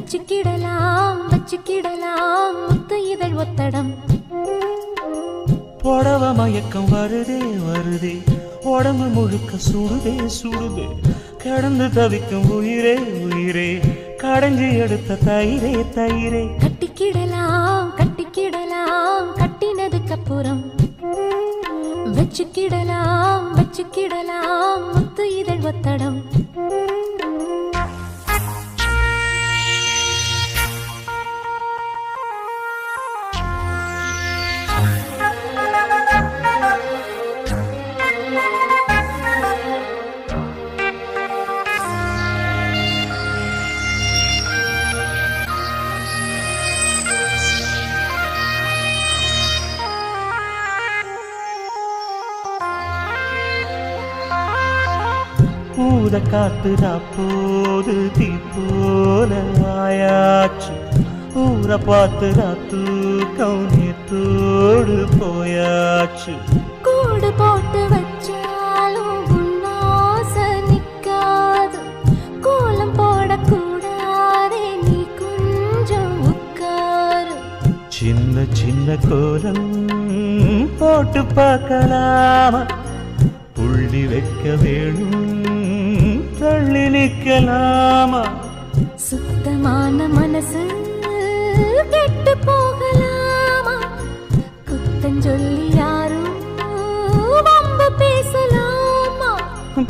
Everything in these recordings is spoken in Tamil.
வச்சுக்கிடலாம் வச்சுக்கிடலாம் முத்து இதழ் ஒத்தடம். புடவ மயக்கம் வருதே வருதே, உடம்பு முழுக்க சுடுதே சுடுதே, கடந்து தவிக்கும் உயிரே உயிரே, கடைஞ்சி எடுத்த தயிரே தயிரே. கட்டிக்கிடலாம் கட்டிக்கிடலாம் கட்டினதுக்கு அப்புறம் வச்சுக்கிடலாம் வச்சுக்கிடலாம் முத்து இதழ் ஒத்தடம். பூத காத்துதா போது தீ போல ஆயாச்சு, ஊர பார்த்துதா தூக்கம் நேத்தோடு போயாச்சு. கூடு போட்டு வச்சாலும் உன்னாச நிக்காது, கோலம் போடக்கூடாதே நீ கொஞ்சம் உட்காரு. சின்ன சின்ன கோலம் போட்டு பார்க்கலாமா, புள்ளி வைக்க வேணும் தள்ளி நிற்கலாமா. சுத்தமான மனசு கெட்டு போகலாமா, குத்தஞ்சொல்லி யாரும் வம்பு பேசலாமா.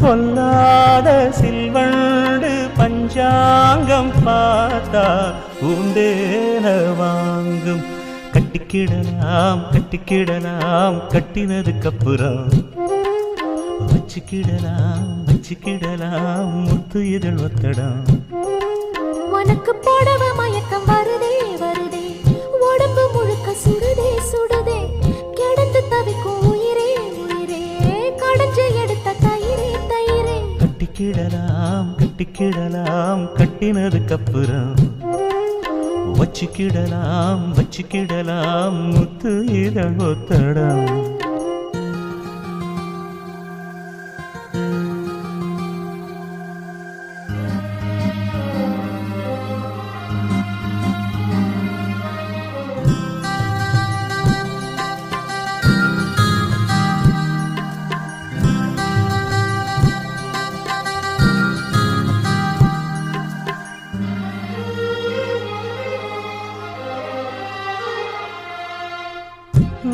பொல்லாத சில்வண்டு பஞ்சாங்கம் பார்த்தா உண்டேன வாங்கும். கட்டிக்கிடலாம் கட்டிக்கிடலாம் கட்டினதுக்கு அப்புறம் வச்சுக்கிடலாம் வச்சுக்கிடலாம் முத்து இதழ் ஒத்தடம். உனக்கு போடவ மயக்கம் வருதே வருதே, உடம்பு முழுக்க சுடுதே சுடுதே, கிடந்து தவிக்கும் உயிரே உயிரே, கடைஞ்சு எடுத்த தயிரே தயிரே. கட்டிக்கிடலாம் கட்டிக்கிடலாம் கட்டினதுக்கு அப்புறம் வச்சுக்கிடலாம் வச்சுக்கிடலாம் முத்து இதழ் ஒத்தடம்.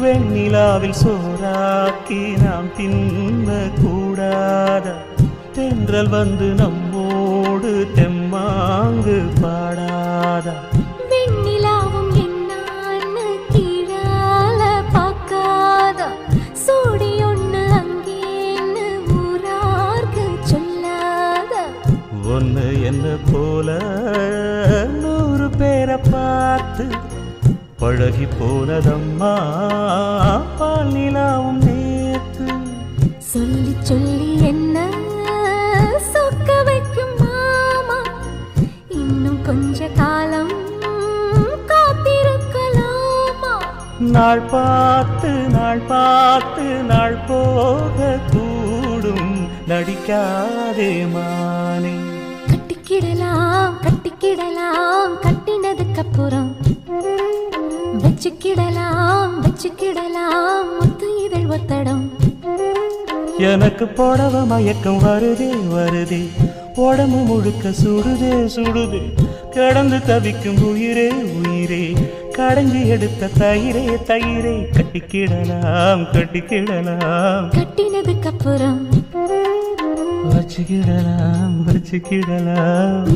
வெண்ணிலாவில் சோறாக்கி நாம் தின்ன கூடாத, தென்றல் வந்து நம்மோடு தெம்மாங்கு பாடாத. வெண்ணிலாவும் என்னான்னு கீழால பார்க்காத, சோடி ஒண்ணு அங்கேன்னு ஊரார்க்கு சொல்லாத. ஒன்னு என்ன போல 100 பேரை பார்த்து பழகி போனதம்மா பால் நிலாவும் நேத்து. சொல்லி சொல்லி என்ன சொக்க வைக்கும் மாமா, இன்னும் கொஞ்ச காலம் காத்திருக்கலாமா. நாள் பார்த்து நாள் பார்த்து நாள் போக கூடும், நடிக்காதே மானே. கட்டிக்கிடலாம் கட்டிக்கிடலாம் கட்டினதுக்கு அப்புறம் வச்சுக்கிடலாம் வச்சுக்கிடலாம் முத்து இதழ் ஒத்தடம். எனக்கு போடவ மயக்கம் வருதே வருதே, உடம்பு முழுக்க சுடுதே சுடுதே, கிடந்து தவிக்கும் உயிரே உயிரே, கடைஞ்சி எடுத்த தயிரே தயிரே. கட்டிக்கிடலாம் கட்டிக்கிடலாம் கட்டினதுக்கு அப்புறம் வச்சுக்கிடலாம் வச்சுக்கிடலாம்.